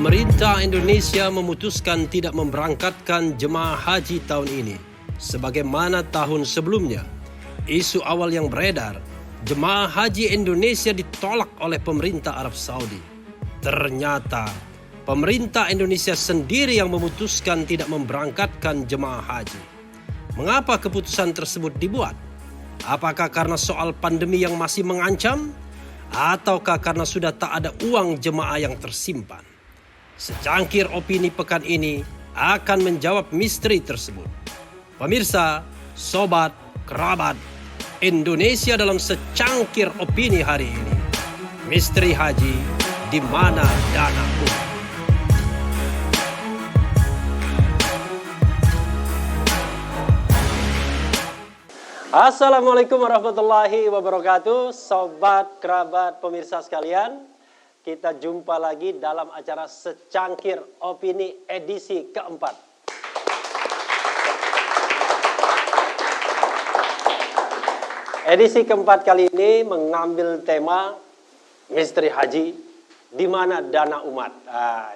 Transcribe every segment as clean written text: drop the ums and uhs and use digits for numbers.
Pemerintah Indonesia memutuskan tidak memberangkatkan jemaah haji tahun ini. Sebagaimana tahun sebelumnya, isu awal yang beredar, jemaah haji Indonesia ditolak oleh pemerintah Arab Saudi. Ternyata, pemerintah Indonesia sendiri yang memutuskan tidak memberangkatkan jemaah haji. Mengapa keputusan tersebut dibuat? Apakah karena soal pandemi yang masih mengancam? Ataukah karena sudah tak ada uang jemaah yang tersimpan? Secangkir opini pekan ini akan menjawab misteri tersebut. Pemirsa, sobat, kerabat, Indonesia dalam secangkir opini hari ini. Misteri haji, di mana danaku? Assalamualaikum warahmatullahi wabarakatuh. Sobat, kerabat, pemirsa sekalian. Kita jumpa lagi dalam acara Secangkir Opini edisi keempat. Edisi keempat kali ini mengambil tema misteri haji, di mana dana umat.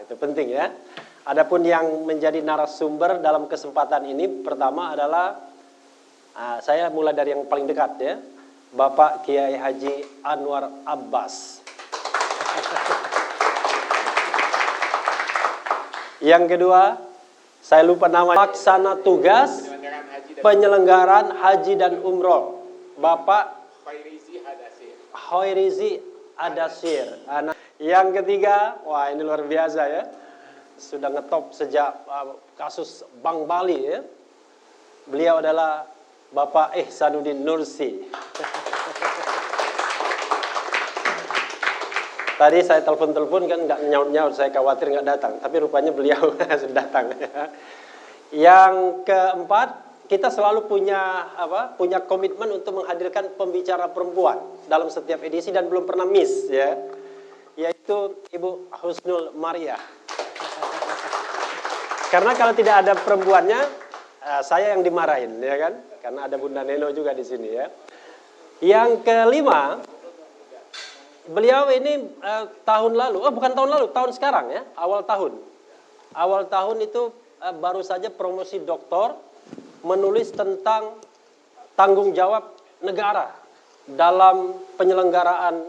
Itu penting ya. Adapun yang menjadi narasumber dalam kesempatan ini pertama adalah saya mulai dari yang paling dekat ya, Bapak Kiai Haji Anwar Abbas. Yang kedua, saya lupa nama, Pelaksana Tugas Penyelenggaraan Haji dan Umroh, Bapak Hoirizi Adasir. Yang ketiga, wah ini luar biasa ya, sudah ngetop sejak kasus Bank Bali ya. Beliau adalah Bapak Ihsanuddin Nursi. Tadi saya telepon kan nggak nyaut-nyaut, saya khawatir nggak datang. Tapi rupanya beliau sudah datang. Yang keempat, kita selalu punya komitmen untuk menghadirkan pembicara perempuan dalam setiap edisi dan belum pernah miss ya, yaitu Ibu Husnul Maria. Karena kalau tidak ada perempuannya, saya yang dimarahin ya kan, karena ada Bunda Neno juga di sini ya. Yang kelima, beliau ini tahun lalu, bukan tahun lalu, tahun sekarang ya, awal tahun itu baru saja promosi doktor, menulis tentang tanggung jawab negara dalam penyelenggaraan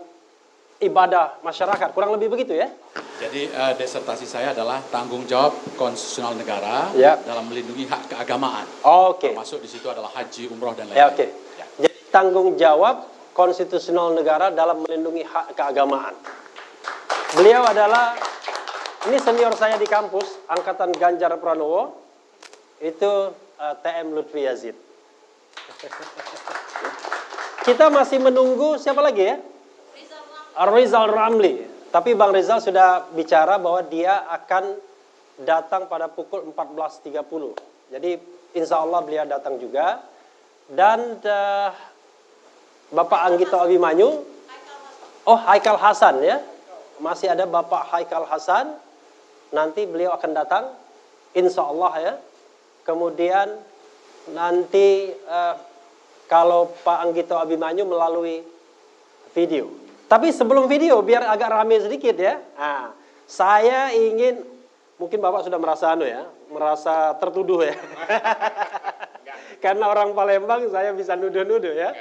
ibadah masyarakat, kurang lebih begitu ya. Jadi disertasi saya adalah tanggung jawab konstitusional negara dalam melindungi hak keagamaan. Oke. Termasuk di situ adalah haji, umroh dan lain-lain. Oke. Jadi tanggung jawab konstitusional negara dalam melindungi hak keagamaan. Beliau adalah, ini senior saya di kampus, angkatan Ganjar Pranowo, itu TM Lutfi Yazid. Kita masih menunggu siapa lagi ya? Rizal Ramli. Tapi Bang Rizal sudah bicara bahwa dia akan datang pada pukul 14.30. Jadi insya Allah beliau datang juga. Dan Bapak Anggito Abimanyu, Haikal Hasan ya, masih ada Bapak Haikal Hasan, nanti beliau akan datang, insya Allah ya. Kemudian nanti kalau Pak Anggito Abimanyu melalui video. Tapi sebelum video, biar agak rame sedikit ya, saya ingin, mungkin Bapak sudah merasa merasa tertuduh ya. Karena orang Palembang saya bisa nuduh-nuduh ya.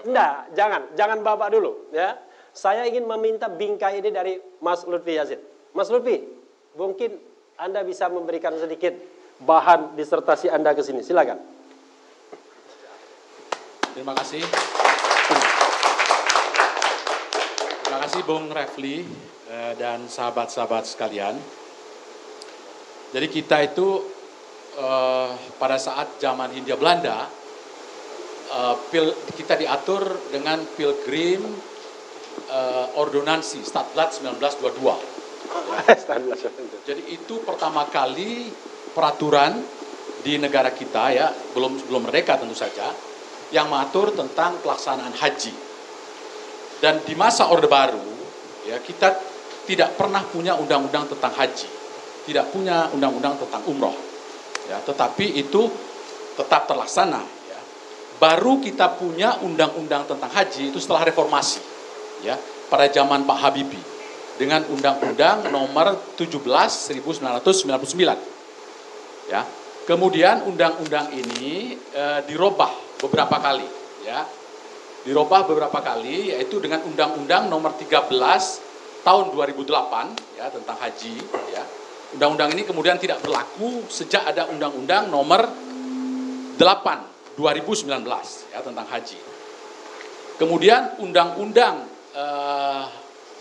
Enggak, jangan Bapak dulu ya. Saya ingin meminta bingkai ini dari Mas Lutfi Yazid. Mas Lutfi, mungkin Anda bisa memberikan sedikit bahan disertasi Anda ke sini. Silakan. Terima kasih. Terima kasih Bung Refli dan sahabat-sahabat sekalian. Jadi kita itu pada saat zaman Hindia Belanda, kita diatur dengan Pilgrim Ordonansi Stadblad 1922. Jadi itu pertama kali peraturan di negara kita ya, belum merdeka tentu saja, yang mengatur tentang pelaksanaan haji. Dan di masa Orde Baru ya, kita tidak pernah punya undang-undang tentang haji, tidak punya undang-undang tentang umroh. Ya, tetapi itu tetap terlaksana. Ya. Baru kita punya undang-undang tentang haji itu setelah reformasi, ya, pada zaman Pak Habibie. dengan Undang-Undang Nomor 17 1999. Ya. Kemudian undang-undang ini dirubah beberapa kali, ya. Dirubah beberapa kali, yaitu dengan Undang-Undang Nomor 13 tahun 2008 ya tentang haji, ya. Undang-undang ini kemudian tidak berlaku sejak ada Undang-Undang Nomor 8 2019 ya tentang haji. Kemudian undang-undang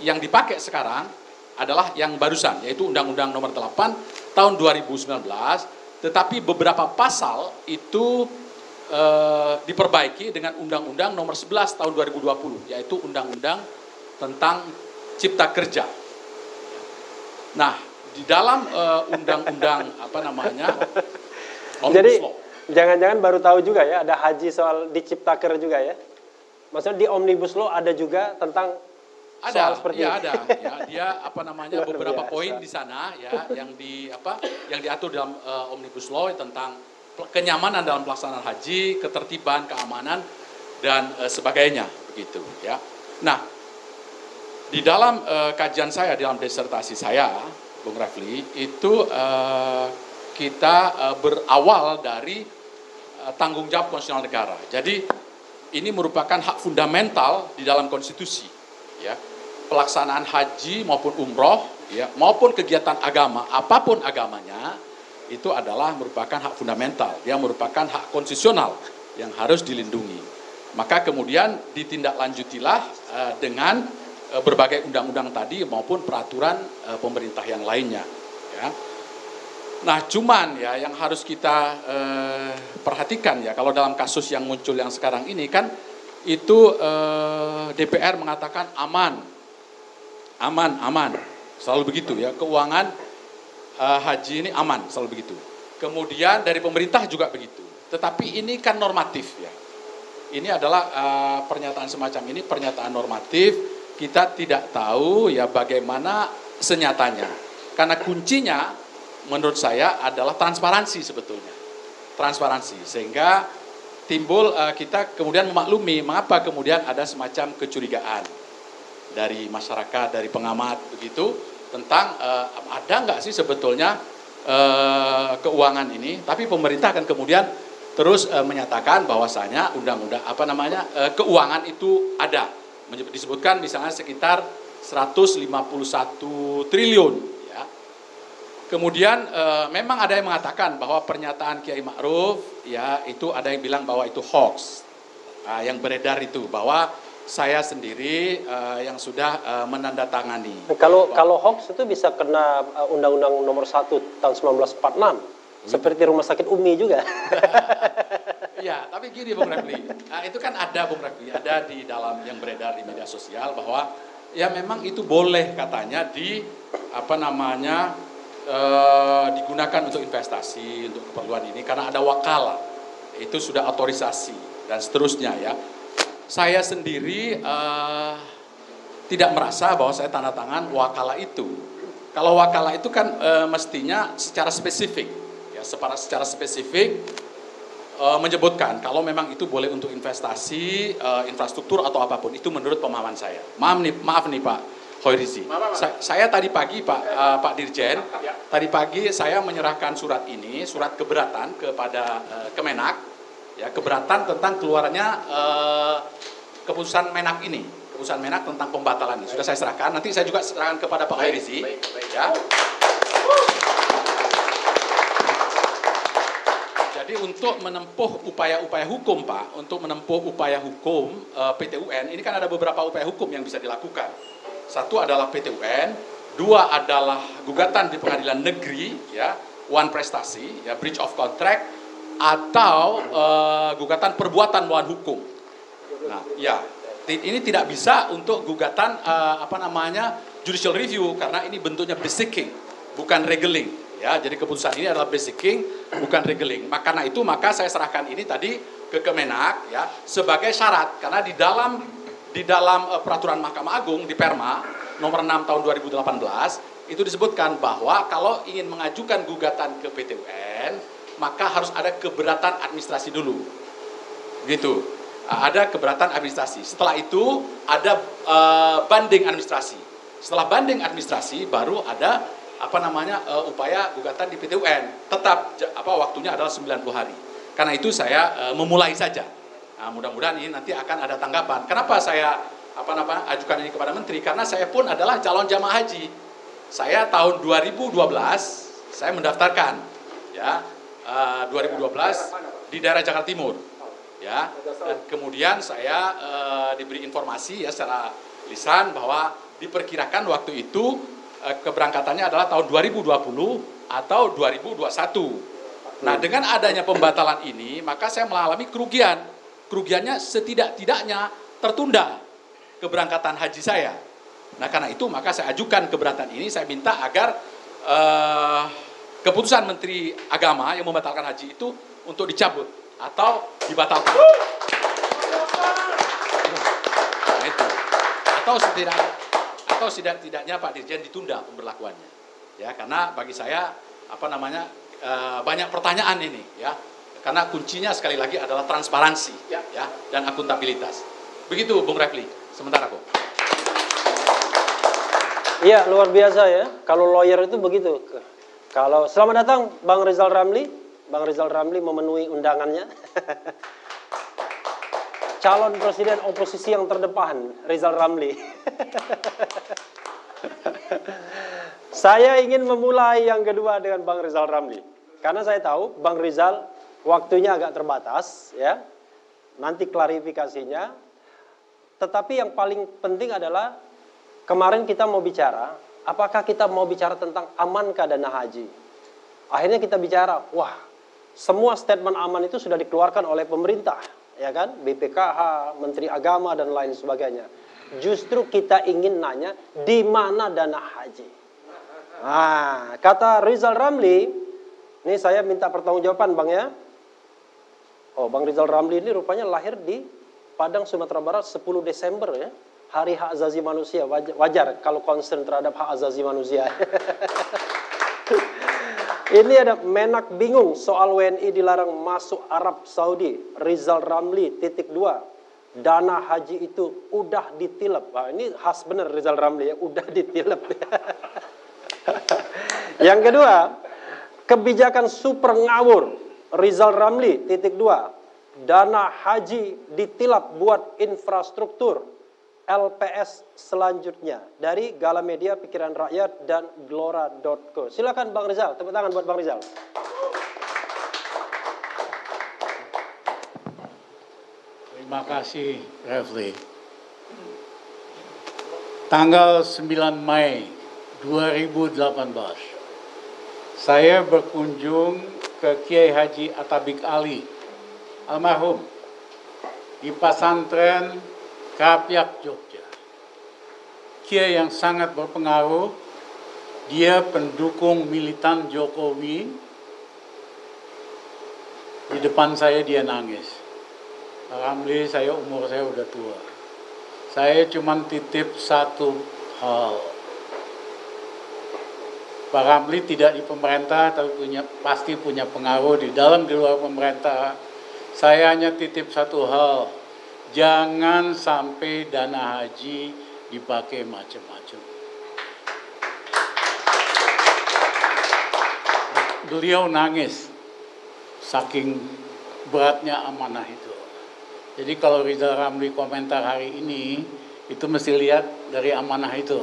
yang dipakai sekarang adalah yang barusan, yaitu Undang-Undang Nomor 8 tahun 2019, tetapi beberapa pasal itu diperbaiki dengan Undang-Undang Nomor 11 tahun 2020, yaitu Undang-Undang tentang Cipta Kerja. Nah, di dalam undang-undang Omnibus Jadi Law. jangan-jangan baru tahu juga ya ada haji soal di Ciptaker juga ya. Maksudnya di Omnibus Law ada juga tentang soal seperti ya ini. ada, ya dia Luar beberapa biasa. poin di sana ya yang diatur dalam Omnibus Law tentang kenyamanan dalam pelaksanaan haji, ketertiban, keamanan dan sebagainya begitu ya. Nah, di dalam kajian saya, dalam disertasi saya, Bung Refli, itu kita berawal dari tanggung jawab konstitusional negara. Jadi ini merupakan hak fundamental di dalam konstitusi, ya. Pelaksanaan haji maupun umroh, ya, maupun kegiatan agama, apapun agamanya, itu adalah merupakan hak fundamental. Dia merupakan hak konstitusional yang harus dilindungi. Maka kemudian ditindaklanjutilah dengan berbagai undang-undang tadi maupun peraturan pemerintah yang lainnya. Ya. Nah, cuman ya yang harus kita perhatikan ya kalau dalam kasus yang muncul yang sekarang ini kan itu DPR mengatakan aman, selalu begitu ya, keuangan haji ini aman, selalu begitu. Kemudian dari pemerintah juga begitu. Tetapi ini kan normatif ya. Ini adalah pernyataan semacam ini pernyataan normatif. Kita tidak tahu ya bagaimana senyatanya. Karena kuncinya menurut saya adalah transparansi sebetulnya. Transparansi. Sehingga timbul kita kemudian memaklumi mengapa kemudian ada semacam kecurigaan dari masyarakat, dari pengamat begitu tentang ada nggak sih sebetulnya keuangan ini. Tapi pemerintah kan kemudian terus menyatakan bahwasanya undang-undang keuangan itu ada. Disebutkan misalnya sekitar 151 triliun ya. Kemudian memang ada yang mengatakan bahwa pernyataan Kiai Ma'ruf ya itu ada yang bilang bahwa itu hoax. Yang beredar itu bahwa saya sendiri yang sudah menandatangani. Kalau hoax itu bisa kena Undang-Undang Nomor 1 tahun 1946. Seperti Rumah Sakit Umi juga. Ya, tapi gini Bung Refli, itu kan ada Bung Refli, ada di dalam yang beredar di media sosial bahwa ya memang itu boleh katanya digunakan untuk investasi, untuk keperluan ini karena ada wakala, itu sudah otorisasi dan seterusnya ya. Saya sendiri tidak merasa bahwa saya tanda tangan wakala itu. Kalau wakala itu kan mestinya secara spesifik, ya secara spesifik. Menyebutkan kalau memang itu boleh untuk investasi, infrastruktur atau apapun itu menurut pemahaman saya. Maaf nih Pak Khoirizi. Saya tadi pagi Pak Dirjen, tadi pagi saya menyerahkan surat keberatan kepada Kemenak, ya keberatan tentang keluarnya keputusan Menak ini, keputusan Menak tentang pembatalan ini. Sudah saya serahkan. Nanti saya juga serahkan kepada Pak Khoirizi. Ya. Jadi untuk menempuh upaya-upaya hukum Pak, untuk menempuh upaya hukum PT UN, ini kan ada beberapa upaya hukum yang bisa dilakukan. Satu adalah PT UN, dua adalah gugatan di pengadilan negeri, ya, one prestasi, ya, breach of contract, atau gugatan perbuatan melawan hukum. Nah, ya, ini tidak bisa untuk gugatan judicial review karena ini bentuknya beseeking, bukan regeling. Ya, jadi keputusan ini adalah beseeking, bukan regeling. Karena itu maka saya serahkan ini tadi ke Kemenak ya sebagai syarat karena di dalam peraturan Mahkamah Agung di Perma nomor 6 tahun 2018 itu disebutkan bahwa kalau ingin mengajukan gugatan ke PT UN maka harus ada keberatan administrasi dulu. Gitu. Ada keberatan administrasi. Setelah itu ada banding administrasi. Setelah banding administrasi baru ada upaya gugatan di PT UN. Tetap waktunya adalah 90 hari. Karena itu saya memulai saja. Nah, mudah-mudahan ini nanti akan ada tanggapan. Kenapa saya ajukan ini kepada Menteri? Karena saya pun adalah calon jamaah haji. Saya tahun 2012 saya mendaftarkan, ya, 2012 di daerah Jakarta Timur, ya. Dan kemudian saya diberi informasi ya secara lisan bahwa diperkirakan waktu itu keberangkatannya adalah tahun 2020 atau 2021. Nah, dengan adanya pembatalan ini, maka saya mengalami kerugian. Kerugiannya setidak-tidaknya tertunda keberangkatan haji saya. Nah, karena itu maka saya ajukan keberatan ini, saya minta agar keputusan Menteri Agama yang membatalkan haji itu untuk dicabut atau dibatalkan. Nah, itu. Atau setidak-tidaknya Pak Dirjen ditunda pemberlakuannya. Ya, karena bagi saya banyak pertanyaan ini, ya. Karena kuncinya sekali lagi adalah transparansi, ya, dan akuntabilitas. Begitu Bung Refli, sementara kok. Iya, luar biasa ya. Kalau lawyer itu begitu. Kalau selamat datang Bang Rizal Ramli. Bang Rizal Ramli memenuhi undangannya. Calon presiden oposisi yang terdepan, Rizal Ramli. Saya ingin memulai yang kedua dengan Bang Rizal Ramli. Karena saya tahu Bang Rizal waktunya agak terbatas, ya. Nanti klarifikasinya. Tetapi yang paling penting adalah kemarin kita mau bicara, apakah kita mau bicara tentang amankah dana haji? Akhirnya kita bicara, wah, semua statement aman itu sudah dikeluarkan oleh pemerintah, ya kan? BPKH, Menteri Agama dan lain sebagainya. Justru kita ingin nanya, di mana dana haji? Nah, kata Rizal Ramli, ini saya minta pertanggungjawaban Bang ya. Oh, Bang Rizal Ramli ini rupanya lahir di Padang, Sumatera Barat 10 Desember ya. Hari Hak Asasi Manusia, wajar kalau concern terhadap hak asasi manusia. Ini ada Menak bingung soal WNI dilarang masuk Arab Saudi. Rizal Ramli _2. Dana haji itu udah ditilep. Nah, ini khas bener Rizal Ramli ya, udah ditilep. Yang kedua, kebijakan super ngawur. Rizal Ramli _2. Dana haji ditilap buat infrastruktur. LPS selanjutnya dari Gala Media Pikiran Rakyat dan Glora.co. Silakan Bang Rizal, tepuk tangan buat Bang Rizal. Terima kasih, Refli. Tanggal 9 Mei 2018, saya berkunjung ke Kiai Haji Atabik Ali, almarhum, di Pasantren Krapyak, Jogja. Kiai yang sangat berpengaruh, dia pendukung militan Jokowi. Di depan saya dia nangis. Alhamdulillah umur saya udah tua. Saya cuma titip satu hal. Pak Ramli tidak di pemerintah, tapi pasti punya pengaruh di dalam di luar pemerintah. Saya hanya titip satu hal. Jangan sampai dana haji dipakai macam-macam. Beliau nangis saking beratnya amanah itu. Jadi kalau Rizal Ramli komentar hari ini, itu mesti lihat dari amanah itu.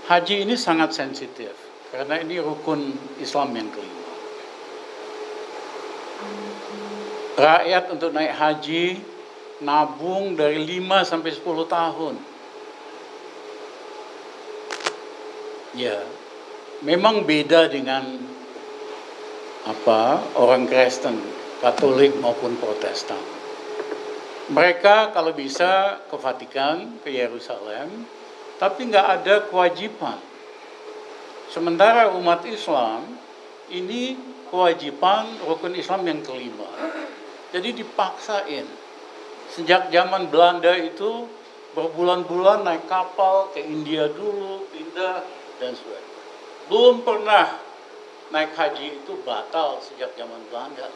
Haji ini sangat sensitif, karena ini rukun Islam yang kelima. Rakyat untuk naik haji nabung dari 5 sampai 10 tahun. Ya, memang beda dengan orang Kristen, Katolik maupun Protestan. Mereka kalau bisa ke Vatikan, ke Yerusalem, tapi nggak ada kewajiban. Sementara umat Islam ini kewajiban rukun Islam yang kelima. Jadi dipaksain. Sejak zaman Belanda itu berbulan-bulan naik kapal ke India dulu, pindah dan sebagainya. Belum pernah naik haji itu batal sejak zaman Belanda.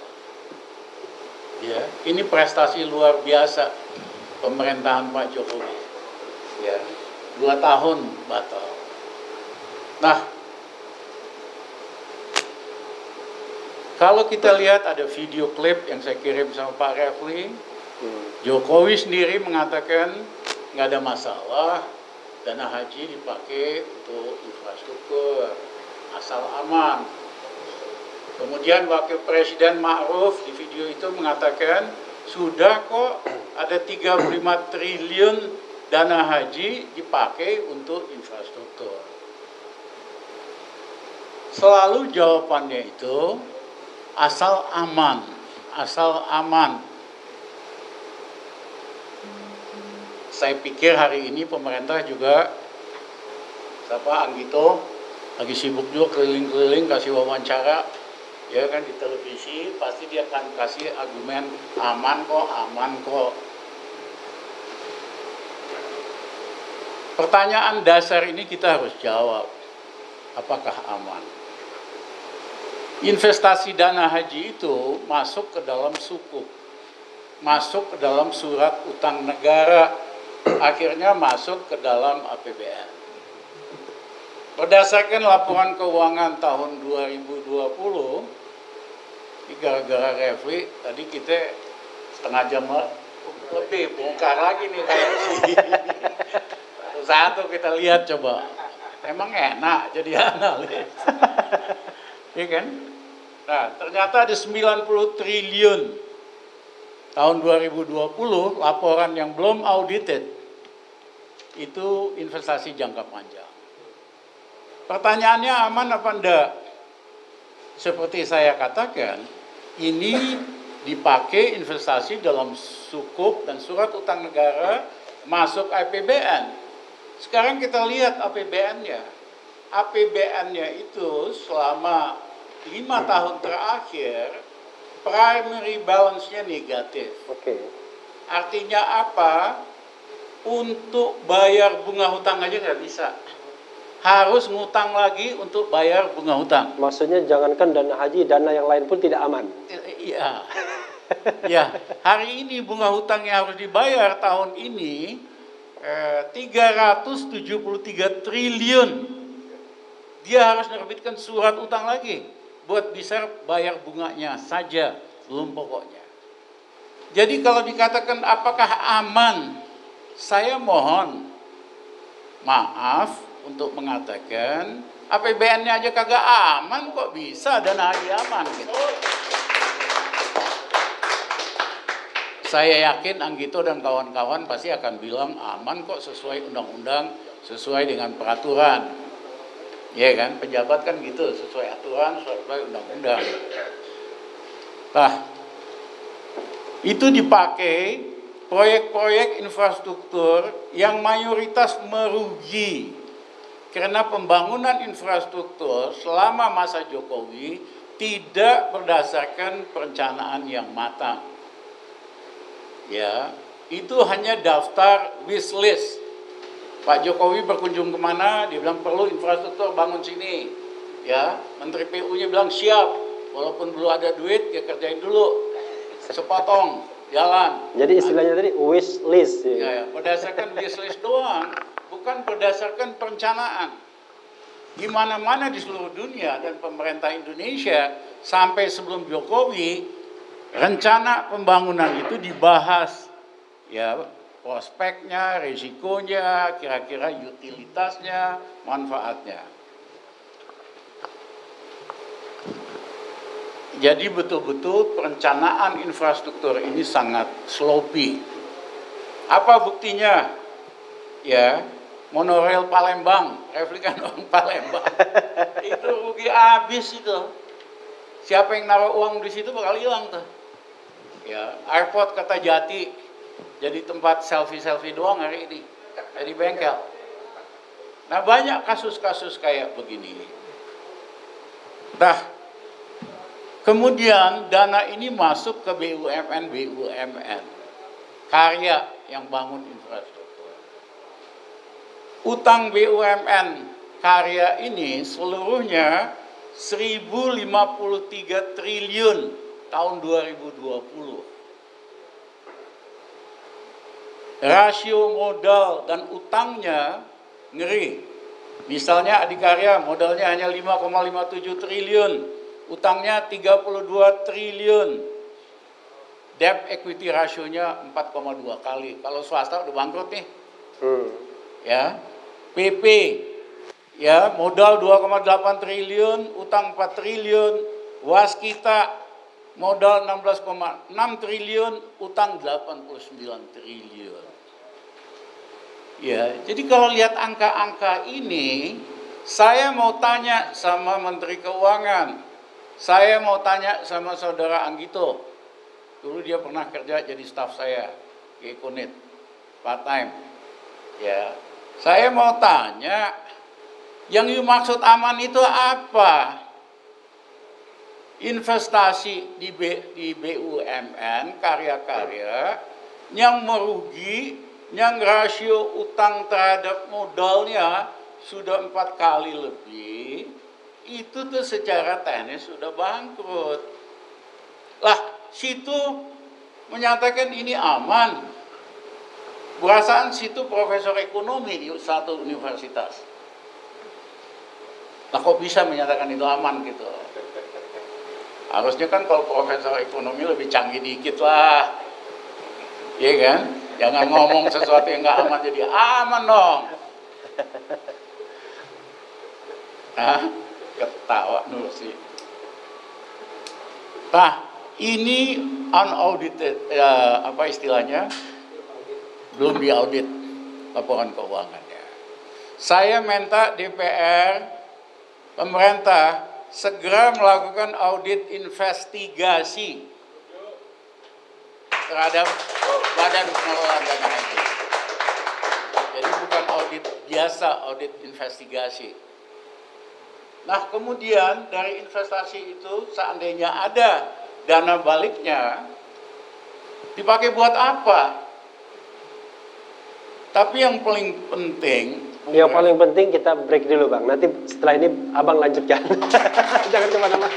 Ya, ini prestasi luar biasa pemerintahan Pak Jokowi. Ya, 2 tahun batal. Nah, kalau kita lihat ada video klip yang saya kirim sama Pak Refli, Jokowi sendiri mengatakan nggak ada masalah, dana haji dipakai untuk infrastruktur, asal aman. Kemudian Wakil Presiden Ma'ruf di video itu mengatakan, sudah kok ada 35 triliun dana haji dipakai untuk infrastruktur. Selalu jawabannya itu, asal aman, asal aman. Saya pikir hari ini pemerintah juga, Anggito lagi sibuk juga keliling-keliling kasih wawancara, ya kan, di televisi, pasti dia akan kasih argumen aman kok, aman kok. Pertanyaan dasar ini kita harus jawab, apakah aman? Investasi dana haji itu masuk ke dalam sukuk, masuk ke dalam surat utang negara, akhirnya masuk ke dalam APBN. Berdasarkan laporan keuangan tahun 2020, ini gara-gara Refli, tadi kita setengah jam lebih, bongkar lagi nih kayak sini. Satu kita lihat coba, emang enak jadi analis. Iya kan? Nah, ternyata ada 90 triliun tahun 2020, laporan yang belum audited, itu investasi jangka panjang. Pertanyaannya aman apa enggak? Seperti saya katakan, ini dipakai investasi dalam sukuk dan surat utang negara masuk APBN. Sekarang kita lihat APBN-nya. APBN-nya itu selama 5 tahun terakhir, primary balance-nya negatif. Oke. Artinya apa? Untuk bayar bunga hutang aja nggak bisa. Harus ngutang lagi untuk bayar bunga hutang. Maksudnya jangankan dana haji, dana yang lain pun tidak aman. Iya. Ya, hari ini bunga hutang yang harus dibayar tahun ini 373 triliun. Dia harus menerbitkan surat utang lagi buat bisa bayar bunganya saja, belum pokoknya. Jadi kalau dikatakan apakah aman, saya mohon maaf untuk mengatakan APBN-nya aja kagak aman, kok bisa dana haji aman gitu. Saya yakin Anggito dan kawan-kawan pasti akan bilang aman kok, sesuai undang-undang, sesuai dengan peraturan. Ya kan, pejabat kan gitu, sesuai aturan, sesuai undang-undang. Nah, itu dipakai proyek-proyek infrastruktur yang mayoritas merugi. Karena pembangunan infrastruktur selama masa Jokowi tidak berdasarkan perencanaan yang matang. Ya, itu hanya daftar wish list. Pak Jokowi berkunjung kemana, dia bilang perlu infrastruktur, bangun sini. Ya, Menteri PU-nya bilang siap, walaupun belum ada duit, ya kerjain dulu, sepotong, jalan. Jadi istilahnya tadi wish list. Ya, berdasarkan wish list doang, bukan berdasarkan perencanaan. Di mana-mana di seluruh dunia dan pemerintah Indonesia sampai sebelum Jokowi, rencana pembangunan itu dibahas, ya, prospeknya, risikonya, kira-kira utilitasnya, manfaatnya. Jadi betul-betul perencanaan infrastruktur ini sangat sloppy. Apa buktinya? Ya, monorail Palembang, Refli kan orang Palembang. Itu rugi habis itu. Siapa yang naruh uang di situ bakal hilang tuh. Ya, airport Kertajati jadi tempat selfie-selfie doang hari ini, jadi bengkel. Nah, banyak kasus-kasus kayak begini. Nah, kemudian dana ini masuk ke BUMN karya yang bangun infrastruktur. Utang BUMN karya ini seluruhnya 1.053 triliun tahun 2020. rasio modal dan utangnya ngeri. Misalnya Adikarya modalnya hanya 5,57 triliun, utangnya 32 triliun. Debt equity rasionya 4,2 kali. Kalau swasta udah bangkrut nih. Ya. PP ya, modal 2,8 triliun, utang 4 triliun. Waskita modal 16,6 triliun, utang 89 triliun. Ya, jadi kalau lihat angka-angka ini, saya mau tanya sama Menteri Keuangan, saya mau tanya sama Saudara Anggito. Dulu dia pernah kerja jadi staf saya di Ekonit, part time. Ya, saya mau tanya, yang dimaksud aman itu apa? Investasi di BUMN, karya-karya, yang merugi, yang rasio utang terhadap modalnya sudah 4 kali lebih, itu tuh secara teknis sudah bangkrut. Lah, situ menyatakan ini aman. Perasaan situ profesor ekonomi di satu universitas. Nah, kok bisa menyatakan itu aman gitu? Harusnya kan kalau profesor ekonomi lebih canggih dikit lah. Iya kan? Jangan ngomong sesuatu yang nggak aman jadi aman dong. Hah? Ketawa dulu sih. Nah, ini unaudited, apa istilahnya? Belum diaudit laporan keuangannya. Saya minta DPR, pemerintah segera melakukan audit investigasi terhadap Badan Pengelolaan Dana Haji. Jadi bukan audit biasa, audit investigasi. Nah, kemudian dari investasi itu seandainya ada dana baliknya, dipakai buat apa? Tapi yang paling penting, Yang paling penting kita break dulu Bang. Nanti setelah ini Abang lanjutkan. Jangan kemana-mana.